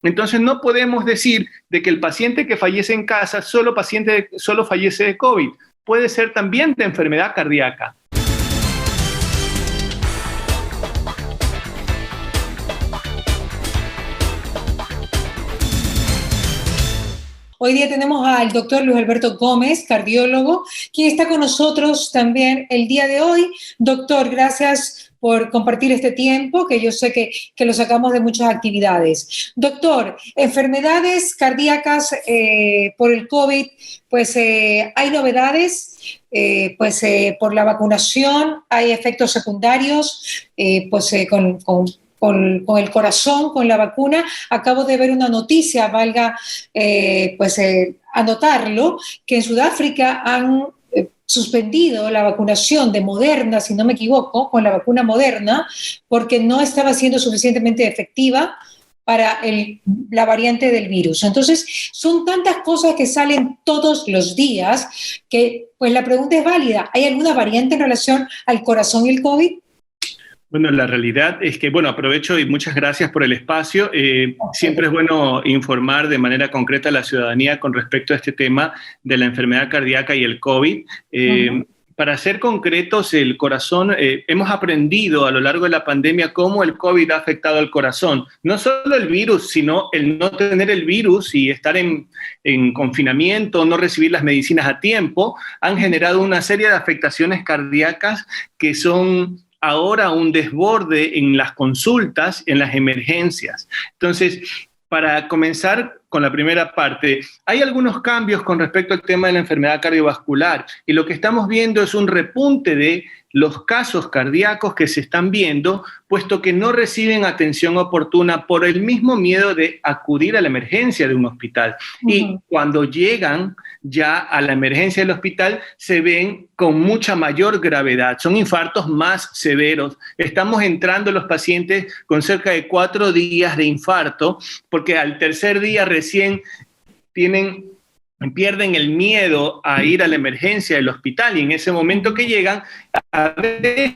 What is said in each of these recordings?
Entonces no podemos decir de que el paciente que fallece en casa solo fallece de COVID. Puede ser también de enfermedad cardíaca. Hoy día tenemos al doctor Luis Alberto Gómez, cardiólogo, quien está con nosotros también el día de hoy. Doctor, gracias por compartir este tiempo, que yo sé que lo sacamos de muchas actividades. Doctor, enfermedades cardíacas por el COVID, pues hay novedades, por la vacunación hay efectos secundarios, con el corazón, con la vacuna. Acabo de ver una noticia, anotarlo, que en Sudáfrica han suspendido la vacunación de Moderna, si no me equivoco, con la vacuna Moderna, porque no estaba siendo suficientemente efectiva para la variante del virus. Entonces, son tantas cosas que salen todos los días que, pues, la pregunta es válida. ¿Hay alguna variante en relación al corazón y el COVID? Bueno, la realidad es que, aprovecho y muchas gracias por el espacio. Siempre es bueno informar de manera concreta a la ciudadanía con respecto a este tema de la enfermedad cardíaca y el COVID. Para ser concretos, el corazón, hemos aprendido a lo largo de la pandemia cómo el COVID ha afectado al corazón. No solo el virus, sino el no tener el virus y estar en confinamiento, no recibir las medicinas a tiempo, han generado una serie de afectaciones cardíacas que son ahora un desborde en las consultas, en las emergencias. Entonces, para comenzar con la primera parte, hay algunos cambios con respecto al tema de la enfermedad cardiovascular y lo que estamos viendo es un repunte de los casos cardíacos que se están viendo, puesto que no reciben atención oportuna por el mismo miedo de acudir a la emergencia de un hospital. Y cuando llegan ya a la emergencia del hospital, se ven con mucha mayor gravedad. Son infartos más severos. Estamos entrando los pacientes con cerca de 4 días de infarto, porque al tercer día recién pierden el miedo a ir a la emergencia del hospital y en ese momento que llegan, a veces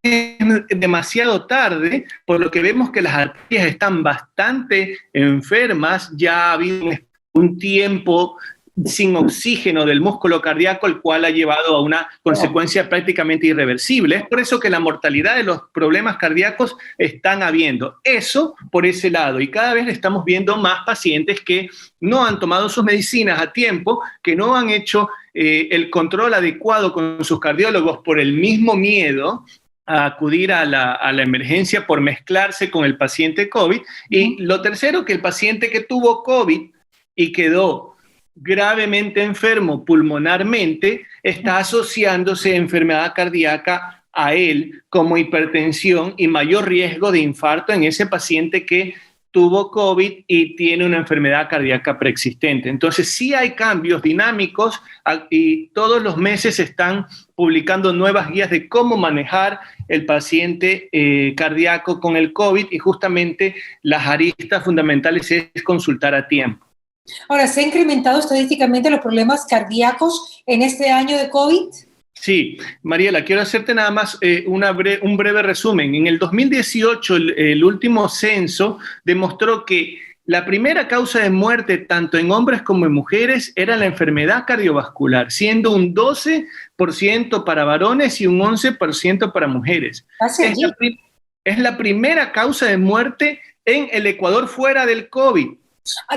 es demasiado tarde, por lo que vemos que las arterias están bastante enfermas, ya ha habido un tiempo sin oxígeno del músculo cardíaco, el cual ha llevado a una consecuencia prácticamente irreversible. Es por eso que la mortalidad de los problemas cardíacos están habiendo. Eso por ese lado. Y cada vez estamos viendo más pacientes que no han tomado sus medicinas a tiempo, que no han hecho el control adecuado con sus cardiólogos por el mismo miedo a acudir a la emergencia por mezclarse con el paciente COVID. Y lo tercero, que el paciente que tuvo COVID y quedó gravemente enfermo pulmonarmente, está asociándose a enfermedad cardíaca a él como hipertensión y mayor riesgo de infarto en ese paciente que tuvo COVID y tiene una enfermedad cardíaca preexistente. Entonces sí hay cambios dinámicos y todos los meses se están publicando nuevas guías de cómo manejar el paciente cardíaco con el COVID y justamente las aristas fundamentales es consultar a tiempo. Ahora, ¿se han incrementado estadísticamente los problemas cardíacos en este año de COVID? Sí, Mariela, quiero hacerte nada más un breve resumen. En el 2018, el último censo demostró que la primera causa de muerte, tanto en hombres como en mujeres, era la enfermedad cardiovascular, siendo un 12% para varones y un 11% para mujeres. Es la primera causa de muerte en el Ecuador fuera del COVID.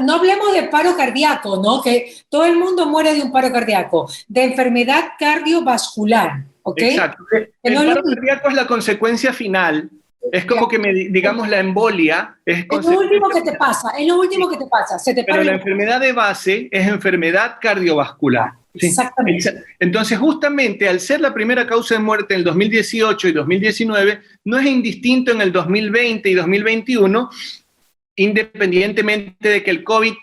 No hablemos de paro cardíaco, ¿no? Que todo el mundo muere de un paro cardíaco, de enfermedad cardiovascular, ¿ok? Exacto. El paro cardíaco es la consecuencia final. Es como que, digamos, la embolia. Es lo último que te pasa, Pero la enfermedad de base es enfermedad cardiovascular. Sí. Exactamente. Entonces, justamente, al ser la primera causa de muerte en el 2018 y 2019, no es indistinto en el 2020 y 2021, independientemente de que el COVID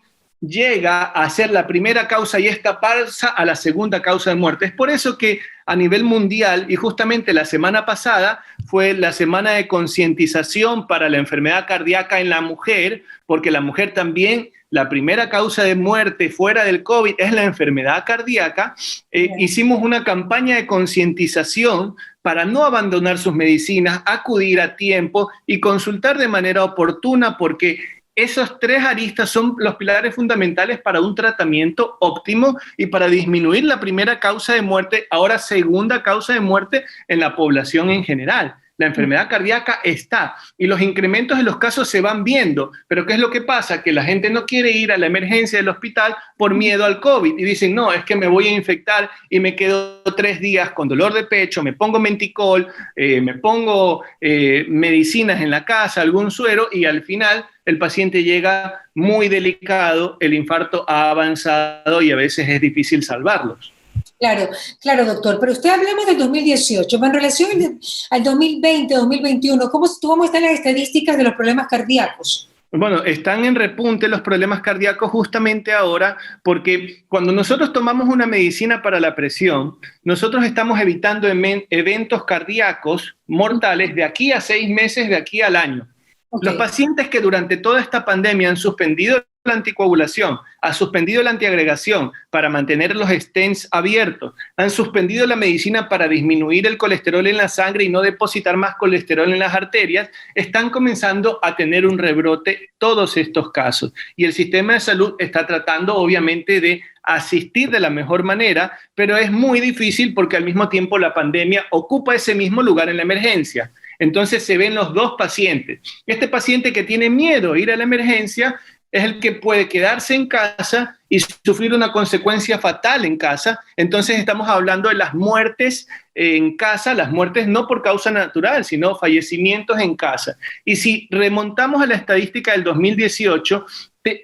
llega a ser la primera causa y esta pasa a la segunda causa de muerte. Es por eso que a nivel mundial, y justamente la semana pasada fue la semana de concientización para la enfermedad cardíaca en la mujer, porque la mujer también, la primera causa de muerte fuera del COVID es la enfermedad cardíaca. Hicimos una campaña de concientización para no abandonar sus medicinas, acudir a tiempo y consultar de manera oportuna, porque esos tres aristas son los pilares fundamentales para un tratamiento óptimo y para disminuir la primera causa de muerte, ahora segunda causa de muerte en la población en general. La enfermedad cardíaca está y los incrementos de los casos se van viendo, pero ¿qué es lo que pasa? Que la gente no quiere ir a la emergencia del hospital por miedo al COVID y dicen, no, es que me voy a infectar y me quedo 3 días con dolor de pecho, me pongo Menticol, me pongo medicinas en la casa, algún suero y al final el paciente llega muy delicado, el infarto ha avanzado y a veces es difícil salvarlos. Claro, claro, doctor. Pero usted hablemos del 2018, en relación al 2020, 2021, ¿cómo están las estadísticas de los problemas cardíacos? Bueno, están en repunte los problemas cardíacos justamente ahora porque cuando nosotros tomamos una medicina para la presión, nosotros estamos evitando eventos cardíacos mortales de aquí a 6 meses, de aquí al año. Okay. Los pacientes que durante toda esta pandemia han suspendido la anticoagulación, han suspendido la antiagregación para mantener los stents abiertos, han suspendido la medicina para disminuir el colesterol en la sangre y no depositar más colesterol en las arterias, están comenzando a tener un rebrote todos estos casos. Y el sistema de salud está tratando obviamente de asistir de la mejor manera, pero es muy difícil porque al mismo tiempo la pandemia ocupa ese mismo lugar en la emergencia. Entonces se ven los dos pacientes. Este paciente que tiene miedo a ir a la emergencia es el que puede quedarse en casa y sufrir una consecuencia fatal en casa. Entonces estamos hablando de las muertes en casa, las muertes no por causa natural, sino fallecimientos en casa. Y si remontamos a la estadística del 2018,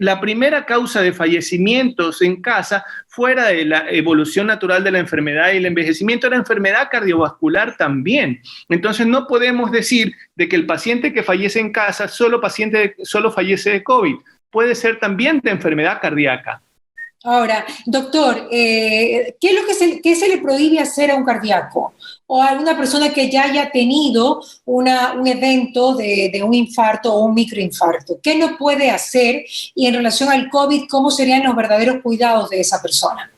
la primera causa de fallecimientos en casa, fuera de la evolución natural de la enfermedad y el envejecimiento, era enfermedad cardiovascular también. Entonces no podemos decir de que el paciente que fallece en casa solo fallece de COVID. Puede ser también de enfermedad cardíaca. Ahora, doctor, ¿qué es lo que se le prohíbe hacer a un cardíaco? O a una persona que ya haya tenido un evento de un infarto o un microinfarto. ¿Qué no puede hacer? Y en relación al COVID, ¿cómo serían los verdaderos cuidados de esa persona?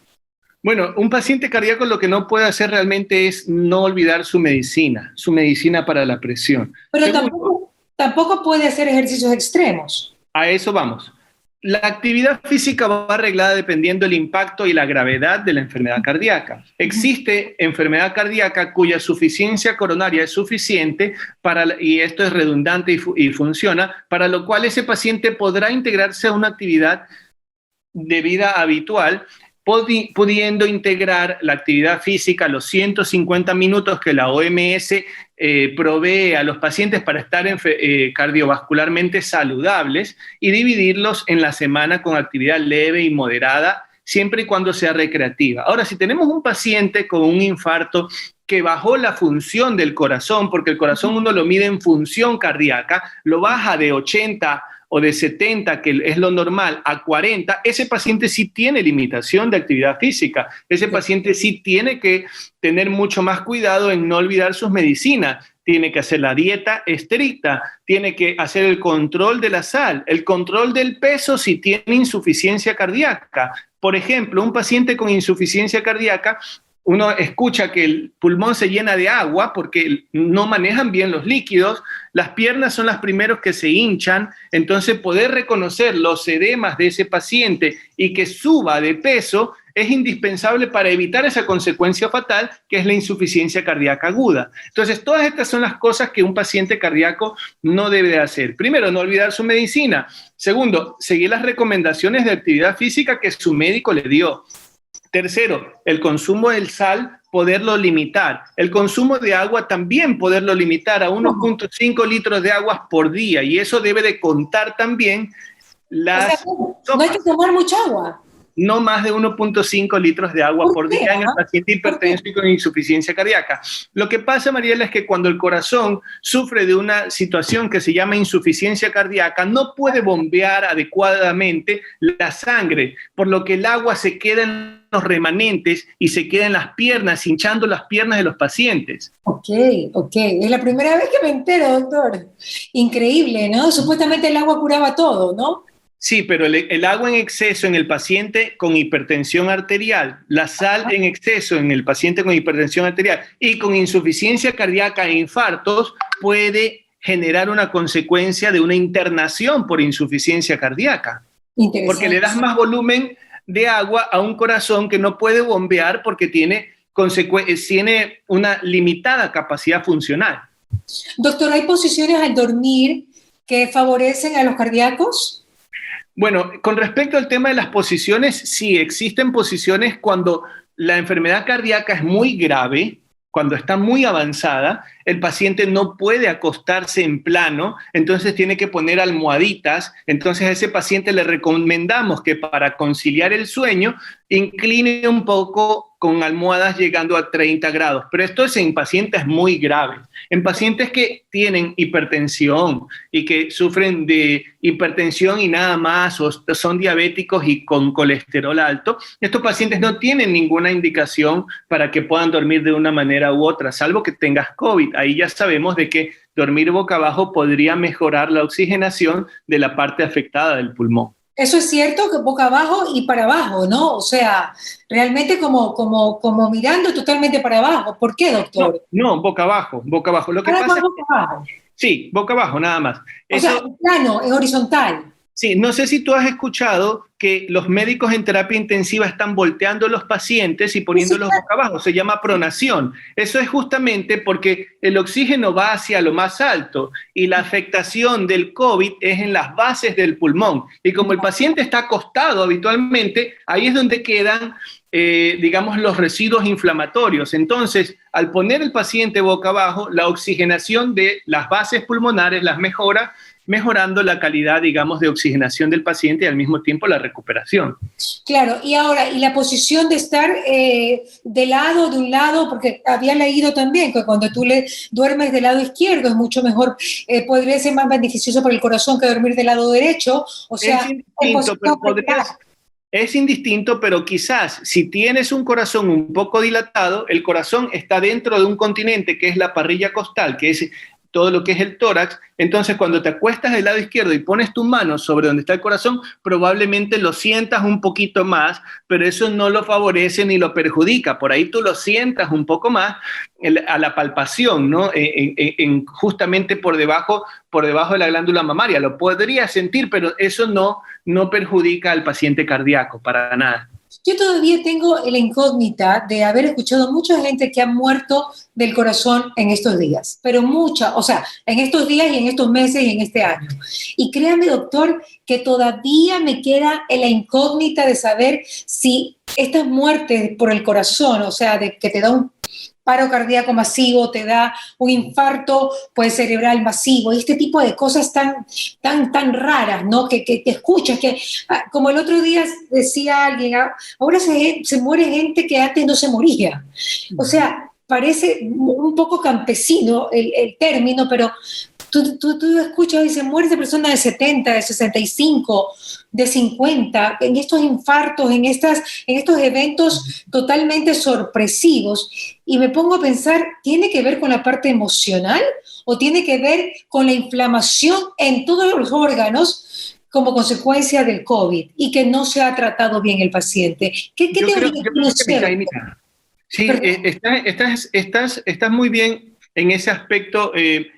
Bueno, un paciente cardíaco lo que no puede hacer realmente es no olvidar su medicina para la presión. Pero tampoco puede hacer ejercicios extremos. A eso vamos. La actividad física va arreglada dependiendo del impacto y la gravedad de la enfermedad cardíaca. Existe enfermedad cardíaca cuya suficiencia coronaria es suficiente y esto es redundante y funciona, para lo cual ese paciente podrá integrarse a una actividad de vida habitual, pudiendo integrar la actividad física, los 150 minutos que la OMS provee a los pacientes para estar cardiovascularmente saludables y dividirlos en la semana con actividad leve y moderada, siempre y cuando sea recreativa. Ahora, si tenemos un paciente con un infarto que bajó la función del corazón, porque el corazón uno lo mide en función cardíaca, lo baja de 80 o de 70, que es lo normal, a 40, ese paciente sí tiene limitación de actividad física. Ese paciente sí tiene que tener mucho más cuidado en no olvidar sus medicinas. Tiene que hacer la dieta estricta, tiene que hacer el control de la sal, el control del peso si tiene insuficiencia cardíaca. Por ejemplo, un paciente con insuficiencia cardíaca, uno escucha que el pulmón se llena de agua porque no manejan bien los líquidos, las piernas son las primeros que se hinchan, entonces poder reconocer los edemas de ese paciente y que suba de peso es indispensable para evitar esa consecuencia fatal que es la insuficiencia cardíaca aguda. Entonces, todas estas son las cosas que un paciente cardíaco no debe de hacer. Primero, no olvidar su medicina. Segundo, seguir las recomendaciones de actividad física que su médico le dio. Tercero, el consumo del sal, poderlo limitar. El consumo de agua también poderlo limitar a 1.5 litros de agua por día. Y eso debe de contar también las... no hay que tomar mucha agua. No más de 1.5 litros de agua por día en el paciente hipertenso y con insuficiencia cardíaca. Lo que pasa, Mariela, es que cuando el corazón sufre de una situación que se llama insuficiencia cardíaca, no puede bombear adecuadamente la sangre, por lo que el agua se queda en los remanentes y se queda en las piernas, hinchando las piernas de los pacientes. Ok. Es la primera vez que me entero, doctor. Increíble, ¿no? Supuestamente el agua curaba todo, ¿no? Sí, pero el agua en exceso en el paciente con hipertensión arterial, la sal en exceso en el paciente con hipertensión arterial y con insuficiencia cardíaca e infartos puede generar una consecuencia de una internación por insuficiencia cardíaca. Porque le das más volumen de agua a un corazón que no puede bombear porque tiene una limitada capacidad funcional. Doctor, ¿hay posiciones al dormir que favorecen a los cardíacos? Bueno, con respecto al tema de las posiciones, sí, existen posiciones cuando la enfermedad cardíaca es muy grave, cuando está muy avanzada, el paciente no puede acostarse en plano, entonces tiene que poner almohaditas. Entonces a ese paciente le recomendamos que para conciliar el sueño, incline un poco con almohadas llegando a 30 grados. Pero esto es en pacientes muy graves. En pacientes que tienen hipertensión y que sufren de hipertensión y nada más, o son diabéticos y con colesterol alto, estos pacientes no tienen ninguna indicación para que puedan dormir de una manera u otra, salvo que tengas COVID. Ahí ya sabemos de que dormir boca abajo podría mejorar la oxigenación de la parte afectada del pulmón. Eso es cierto, que boca abajo y para abajo, ¿no? O sea, realmente como mirando totalmente para abajo. ¿Por qué, doctor? No, boca abajo, boca abajo. Lo que pasa es boca abajo. Sí, boca abajo, nada más. O sea, en plano, en horizontal. Sí, no sé si tú has escuchado que los médicos en terapia intensiva están volteando los pacientes y poniéndolos boca abajo. Se llama pronación. Eso es justamente porque el oxígeno va hacia lo más alto y la afectación del COVID es en las bases del pulmón. Y como el paciente está acostado habitualmente, ahí es donde quedan, digamos, los residuos inflamatorios. Entonces, al poner el paciente boca abajo, la oxigenación de las bases pulmonares las mejora, mejorando la calidad, digamos, de oxigenación del paciente y al mismo tiempo la recuperación. Claro, y ahora, y la posición de estar de un lado, porque había leído también que cuando tú duermes del lado izquierdo es mucho mejor, podría ser más beneficioso para el corazón que dormir del lado derecho, o sea... Es indistinto, pero quizás si tienes un corazón un poco dilatado, el corazón está dentro de un continente que es la parrilla costal, que es todo lo que es el tórax. Entonces, cuando te acuestas del lado izquierdo y pones tu mano sobre donde está el corazón, probablemente lo sientas un poquito más, pero eso no lo favorece ni lo perjudica. Por ahí tú lo sientas un poco más a la palpación, ¿no? Justamente por debajo de la glándula mamaria. Lo podrías sentir, pero eso no perjudica al paciente cardíaco para nada. Yo todavía tengo la incógnita de haber escuchado mucha gente que ha muerto del corazón en estos días, pero mucha, o sea, en estos días y en estos meses y en este año. Y créame, doctor, que todavía me queda la incógnita de saber si estas muertes por el corazón, o sea, de que te da un paro cardíaco masivo, te da un infarto pues, cerebral masivo, y este tipo de cosas tan raras, ¿no? Que te escuchas, que como el otro día decía alguien, ahora se muere gente que antes no se moría. O sea, parece un poco campesino el término, pero tú escuchas y se muere esa persona de 70, de 65, de 50, en estos infartos, en estos eventos totalmente sorpresivos. Y me pongo a pensar, ¿tiene que ver con la parte emocional o tiene que ver con la inflamación en todos los órganos como consecuencia del COVID y que no se ha tratado bien el paciente? ¿Qué teoría tiene? Sí, estás muy bien en ese aspecto,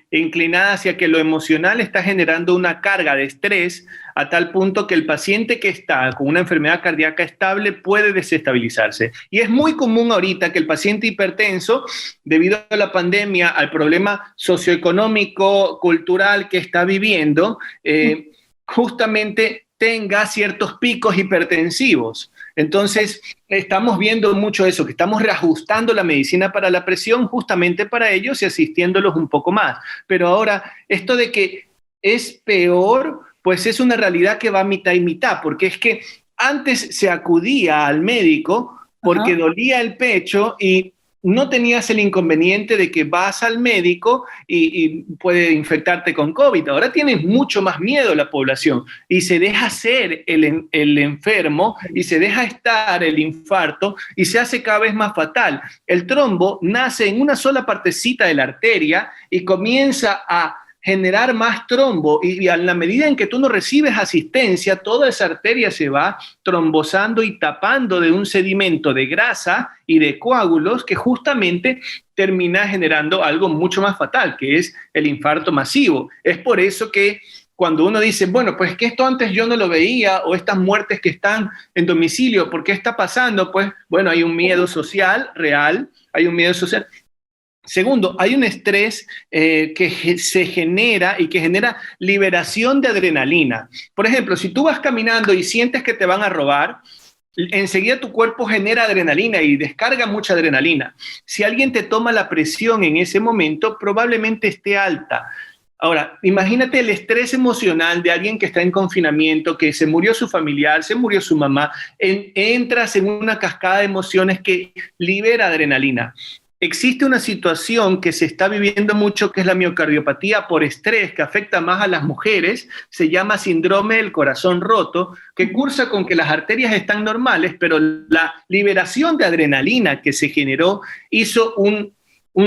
inclinada hacia que lo emocional está generando una carga de estrés a tal punto que el paciente que está con una enfermedad cardíaca estable puede desestabilizarse. Y es muy común ahorita que el paciente hipertenso, debido a la pandemia, al problema socioeconómico, cultural que está viviendo, justamente tenga ciertos picos hipertensivos. Entonces, estamos viendo mucho eso, que estamos reajustando la medicina para la presión justamente para ellos y asistiéndolos un poco más. Pero ahora, esto de que es peor, pues es una realidad que va mitad y mitad, porque es que antes se acudía al médico porque dolía el pecho y no tenías el inconveniente de que vas al médico y puede infectarte con COVID. Ahora tienes mucho más miedo la población y se deja ser el enfermo y se deja estar el infarto y se hace cada vez más fatal. El trombo nace en una sola partecita de la arteria y comienza a generar más trombo y a la medida en que tú no recibes asistencia, toda esa arteria se va trombosando y tapando de un sedimento de grasa y de coágulos que justamente termina generando algo mucho más fatal, que es el infarto masivo. Es por eso que cuando uno dice, bueno, pues que esto antes yo no lo veía, o estas muertes que están en domicilio, ¿por qué está pasando? Pues bueno, hay un miedo social real, hay un miedo social. Segundo, hay un estrés que se genera y que genera liberación de adrenalina. Por ejemplo, si tú vas caminando y sientes que te van a robar, enseguida tu cuerpo genera adrenalina y descarga mucha adrenalina. Si alguien te toma la presión en ese momento, probablemente esté alta. Ahora, imagínate el estrés emocional de alguien que está en confinamiento, que se murió su familiar, se murió su mamá, entras en una cascada de emociones que libera adrenalina. Existe una situación que se está viviendo mucho, que es la miocardiopatía por estrés, que afecta más a las mujeres, se llama síndrome del corazón roto, que cursa con que las arterias están normales, pero la liberación de adrenalina que se generó hizo un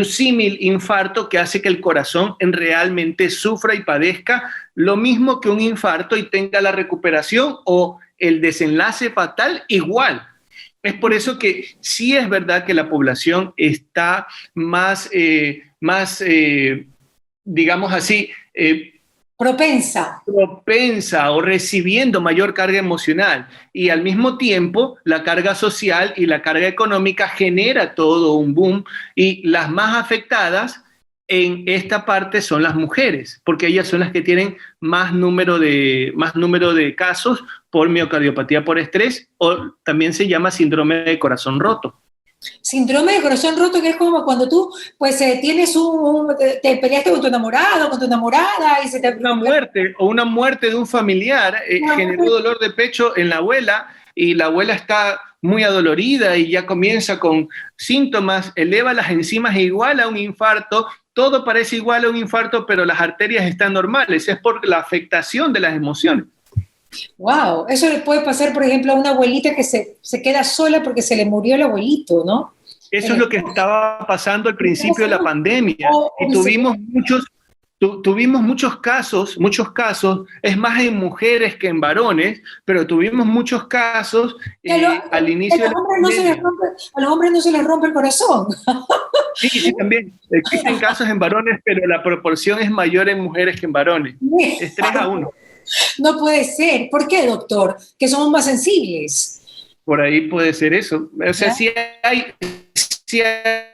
símil infarto que hace que el corazón realmente sufra y padezca lo mismo que un infarto y tenga la recuperación o el desenlace fatal igual. Es por eso que sí es verdad que la población está más digamos así, propensa o recibiendo mayor carga emocional, y al mismo tiempo la carga social y la carga económica genera todo un boom, y las más afectadas en esta parte son las mujeres, porque ellas son las que tienen más número de casos por miocardiopatía por estrés, o también se llama síndrome de corazón roto. Síndrome de corazón roto, que es como cuando tú, pues, te peleaste con tu enamorado, con tu enamorada y se te... Una muerte de un familiar generó dolor de pecho en la abuela, y la abuela está muy adolorida y ya comienza con síntomas, eleva las enzimas igual a un infarto, todo parece igual a un infarto, pero las arterias están normales, es por la afectación de las emociones. Wow, eso le puede pasar, por ejemplo, a una abuelita que se queda sola porque se le murió el abuelito, ¿no? Eso es lo que estaba pasando al principio de la pandemia, y tuvimos muchos casos, es más en mujeres que en varones, pero tuvimos muchos casos al inicio de la pandemia. A los hombres no se les rompe el corazón. Sí, también. Existen casos en varones, pero la proporción es mayor en mujeres que en varones. Es 3-1. No puede ser. ¿Por qué, doctor? Que somos más sensibles. Por ahí puede ser eso. O sea, si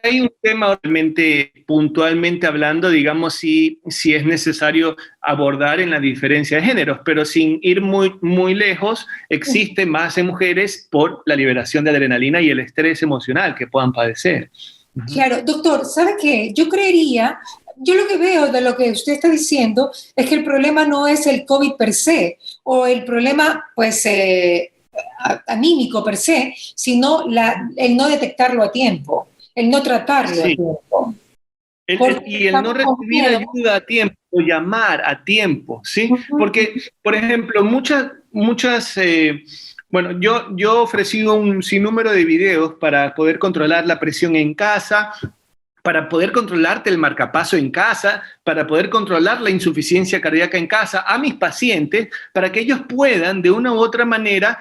hay un tema realmente puntualmente hablando, digamos, si es necesario abordar en la diferencia de géneros, pero sin ir muy, muy lejos, existe más en mujeres por la liberación de adrenalina y el estrés emocional que puedan padecer. Claro, doctor, ¿sabe qué? Yo lo que veo de lo que usted está diciendo es que el problema no es el COVID per se, o el problema, pues, anímico per se, sino el no detectarlo a tiempo, el no tratarlo a tiempo. Y el no recibir ayuda a tiempo, o llamar a tiempo, ¿sí? Porque, por ejemplo, bueno, yo he ofrecido un sinnúmero de videos para poder controlar la presión en casa, para poder controlarte el marcapaso en casa, para poder controlar la insuficiencia cardíaca en casa a mis pacientes, para que ellos puedan de una u otra manera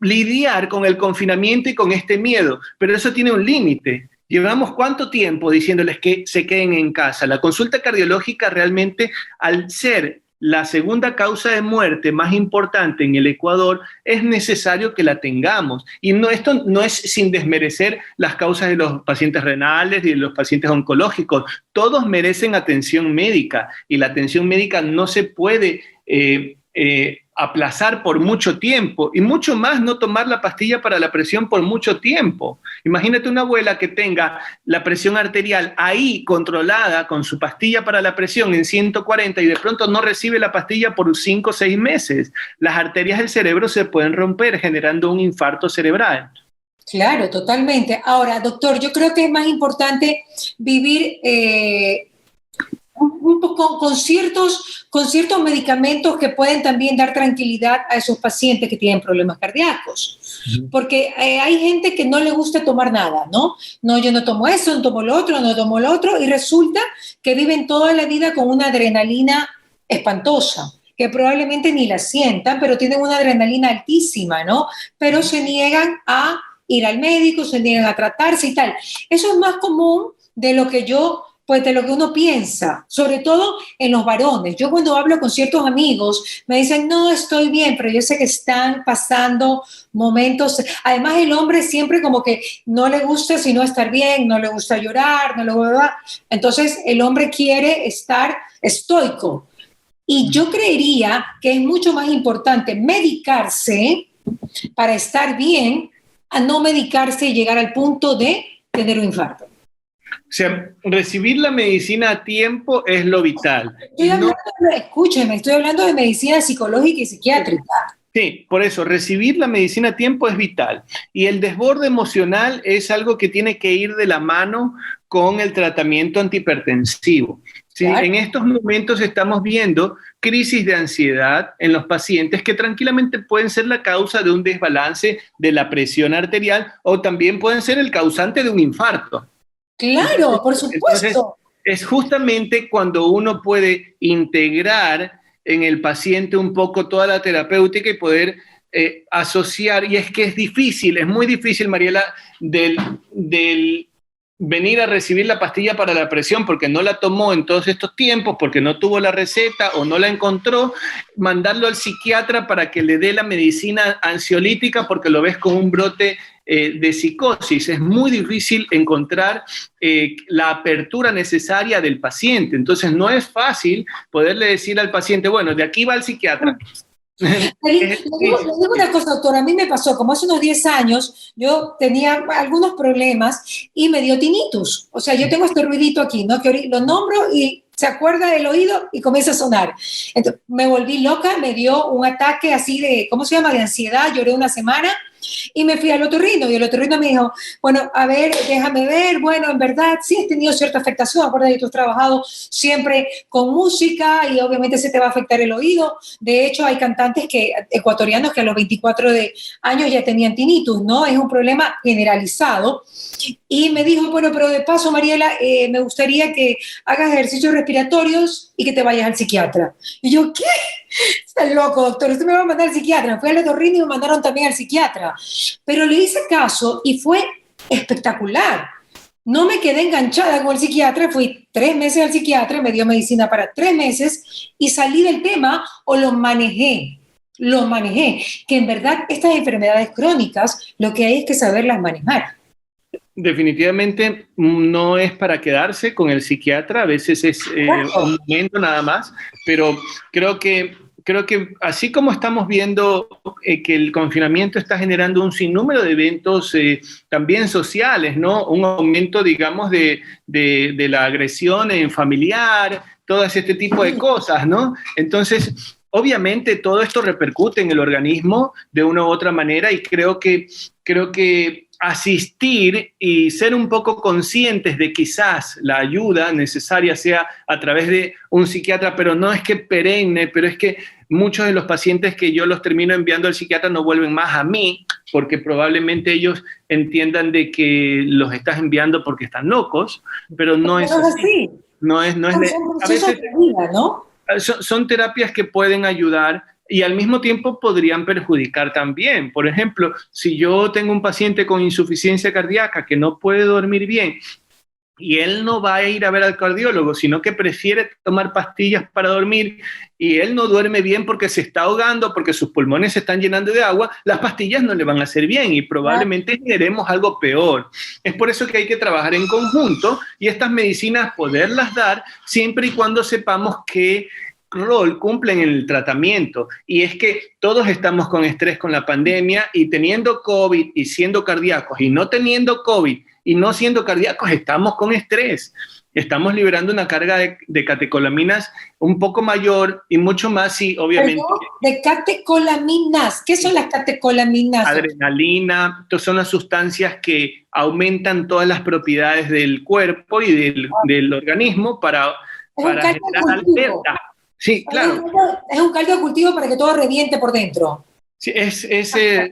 lidiar con el confinamiento y con este miedo. Pero eso tiene un límite. ¿Llevamos cuánto tiempo diciéndoles que se queden en casa? La consulta cardiológica realmente, al ser la segunda causa de muerte más importante en el Ecuador, es necesario que la tengamos. Y esto no es sin desmerecer las causas de los pacientes renales y de los pacientes oncológicos. Todos merecen atención médica, y la atención médica no se puede aplazar por mucho tiempo, y mucho más no tomar la pastilla para la presión por mucho tiempo. Imagínate una abuela que tenga la presión arterial ahí controlada con su pastilla para la presión en 140 y de pronto no recibe la pastilla por 5 o 6 meses. Las arterias del cerebro se pueden romper generando un infarto cerebral. Claro, totalmente. Ahora, doctor, yo creo que es más importante vivir con ciertos medicamentos que pueden también dar tranquilidad a esos pacientes que tienen problemas cardíacos. Porque hay gente que no le gusta tomar nada, ¿no? No, yo no tomo eso, no tomo lo otro, no tomo lo otro, y resulta que viven toda la vida con una adrenalina espantosa, que probablemente ni la sientan, pero tienen una adrenalina altísima, ¿no? Pero se niegan a ir al médico, se niegan a tratarse y tal. Eso es más común de lo que de lo que uno piensa, sobre todo en los varones. Yo cuando hablo con ciertos amigos me dicen, no, estoy bien, pero yo sé que están pasando momentos. Además, el hombre siempre como que no le gusta sino estar bien, no le gusta llorar, no le gusta. Entonces, el hombre quiere estar estoico. Y yo creería que es mucho más importante medicarse para estar bien a no medicarse y llegar al punto de tener un infarto. O sea, recibir la medicina a tiempo es lo vital. Escúcheme, estoy hablando de medicina psicológica y psiquiátrica. Sí, por eso, recibir la medicina a tiempo es vital. Y el desborde emocional es algo que tiene que ir de la mano con el tratamiento antihipertensivo. ¿Sí? Claro. En estos momentos estamos viendo crisis de ansiedad en los pacientes que tranquilamente pueden ser la causa de un desbalance de la presión arterial o también pueden ser el causante de un infarto. Claro, por supuesto. Entonces, es justamente cuando uno puede integrar en el paciente un poco toda la terapéutica y poder asociar, y es que es difícil, es muy difícil, Mariela, del venir a recibir la pastilla para la presión porque no la tomó en todos estos tiempos, porque no tuvo la receta o no la encontró, mandarlo al psiquiatra para que le dé la medicina ansiolítica porque lo ves con un brote de psicosis. Es muy difícil encontrar la apertura necesaria del paciente. Entonces no es fácil poderle decir al paciente, bueno, de aquí va el psiquiatra. Le digo una cosa, doctora, a mí me pasó, como hace unos 10 años, yo tenía algunos problemas y me dio tinnitus. O sea, yo tengo este ruidito aquí, ¿no? Que lo nombro y se acuerda del oído y comienza a sonar. Entonces, me volví loca, me dio un ataque así de, ¿cómo se llama? De ansiedad, lloré una semana y me fui al otorrino y el otorrino me dijo, bueno, a ver, déjame ver, bueno, en verdad sí has tenido cierta afectación, acuérdate que tú has trabajado siempre con música y obviamente se te va a afectar el oído. De hecho, hay cantantes ecuatorianos que a los 24 años ya tenían tinnitus, ¿no? Es un problema generalizado. Y me dijo, bueno, pero de paso, Mariela, me gustaría que hagas ejercicios respiratorios y que te vayas al psiquiatra. Y yo, ¿qué? Estás loco, doctor, usted me va a mandar al psiquiatra. Fui al otorrino y me mandaron también al psiquiatra. Pero le hice caso y fue espectacular. No me quedé enganchada con el psiquiatra, fui 3 meses al psiquiatra, me dio medicina para 3 meses y salí del tema o lo manejé, que en verdad estas enfermedades crónicas lo que hay es que saberlas manejar. Definitivamente no es para quedarse con el psiquiatra, a veces es un momento nada más, pero creo que así como estamos viendo que el confinamiento está generando un sinnúmero de eventos también sociales, ¿no? Un aumento, digamos, de la agresión familiar, todo este tipo de cosas, ¿no? Entonces, obviamente todo esto repercute en el organismo de una u otra manera y creo que asistir y ser un poco conscientes de quizás la ayuda necesaria sea a través de un psiquiatra, pero no es que perenne, pero es que muchos de los pacientes que yo los termino enviando al psiquiatra no vuelven más a mí, porque probablemente ellos entiendan de que los estás enviando porque están locos, pero no es así. No es a veces son terapias que pueden ayudar y al mismo tiempo podrían perjudicar también. Por ejemplo, si yo tengo un paciente con insuficiencia cardíaca que no puede dormir bien y él no va a ir a ver al cardiólogo, sino que prefiere tomar pastillas para dormir y él no duerme bien porque se está ahogando, porque sus pulmones se están llenando de agua, las pastillas no le van a hacer bien y probablemente generemos algo peor. Es por eso que hay que trabajar en conjunto y estas medicinas poderlas dar siempre y cuando sepamos qué rol cumplen en el tratamiento, y es que todos estamos con estrés con la pandemia y teniendo COVID y siendo cardíacos y no teniendo COVID y no siendo cardíacos estamos con estrés, estamos liberando una carga de catecolaminas un poco mayor y mucho más si obviamente... ¿De catecolaminas? ¿Qué son las catecolaminas? Adrenalina, son las sustancias que aumentan todas las propiedades del cuerpo y del organismo para para generar alerta. Sí, claro. Es un caldo de cultivo para que todo reviente por dentro. Sí,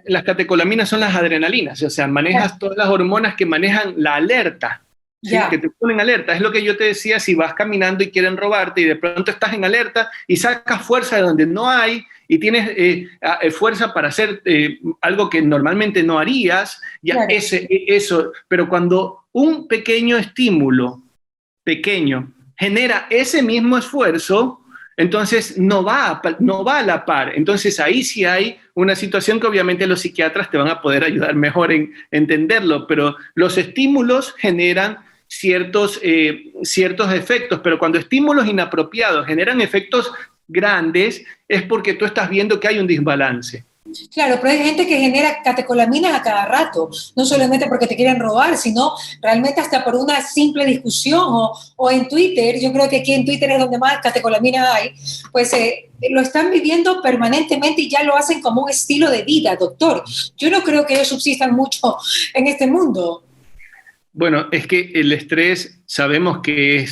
las catecolaminas son las adrenalinas, o sea, manejas todas las hormonas que manejan la alerta, ¿sí? Que te ponen alerta. Es lo que yo te decía, si vas caminando y quieren robarte y de pronto estás en alerta y sacas fuerza de donde no hay y tienes fuerza para hacer algo que normalmente no harías, ya eso. Pero cuando un pequeño estímulo, pequeño, genera ese mismo esfuerzo, entonces no va a la par. Entonces ahí sí hay una situación que obviamente los psiquiatras te van a poder ayudar mejor en entenderlo, pero los estímulos generan ciertos efectos, pero cuando estímulos inapropiados generan efectos grandes es porque tú estás viendo que hay un desbalance. Claro, pero hay gente que genera catecolaminas a cada rato, no solamente porque te quieren robar, sino realmente hasta por una simple discusión o en Twitter. Yo creo que aquí en Twitter es donde más catecolaminas hay, pues lo están viviendo permanentemente y ya lo hacen como un estilo de vida, doctor. Yo no creo que ellos subsistan mucho en este mundo. Bueno, es que el estrés sabemos que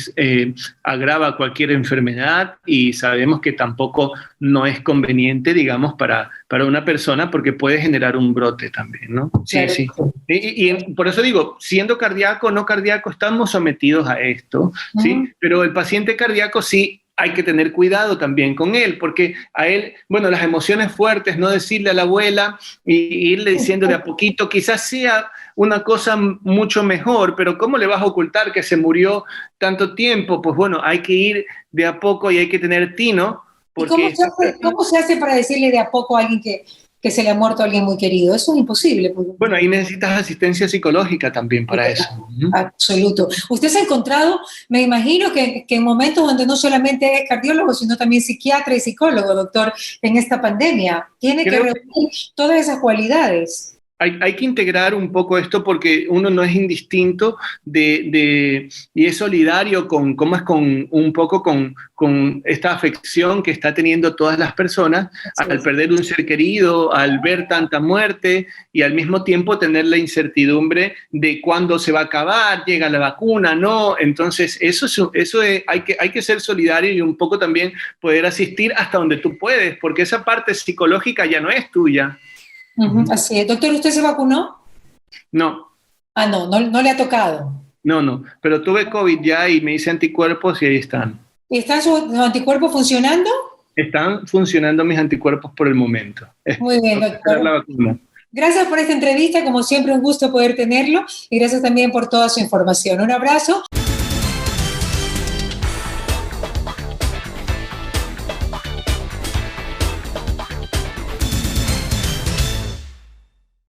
agrava cualquier enfermedad y sabemos que tampoco no es conveniente, digamos, para una persona porque puede generar un brote también, ¿no? Sí, claro. Sí. Y por eso digo, siendo cardíaco o no cardíaco, estamos sometidos a esto, ¿sí? Pero el paciente cardíaco sí hay que tener cuidado también con él, porque a él, bueno, las emociones fuertes, no decirle a la abuela y irle diciendo de a poquito, quizás sea una cosa mucho mejor, pero ¿cómo le vas a ocultar que se murió tanto tiempo? Pues bueno, hay que ir de a poco y hay que tener tino. Porque ¿Cómo se hace para decirle de a poco a alguien que se le ha muerto a alguien muy querido? Eso es imposible. Bueno, ahí necesitas asistencia psicológica también para eso. Absoluto. Usted se ha encontrado, me imagino que en momentos donde no solamente es cardiólogo, sino también psiquiatra y psicólogo, doctor, en esta pandemia. Tiene que reunir todas esas cualidades. Hay que integrar un poco esto porque uno no es indistinto y es solidario con un poco con esta afección que está teniendo todas las personas al perder un ser querido, al ver tanta muerte y al mismo tiempo tener la incertidumbre de cuándo se va a acabar, llega la vacuna, ¿no? Entonces hay que ser solidario y un poco también poder asistir hasta donde tú puedes, porque esa parte psicológica ya no es tuya. Así es. Doctor, ¿usted se vacunó? No. Ah, no le ha tocado. No, pero tuve COVID ya y me hice anticuerpos y ahí están. ¿Y están sus anticuerpos funcionando? Están funcionando mis anticuerpos por el momento. Muy bien, doctor. La vacuna. Gracias por esta entrevista, como siempre un gusto poder tenerlo y gracias también por toda su información. Un abrazo.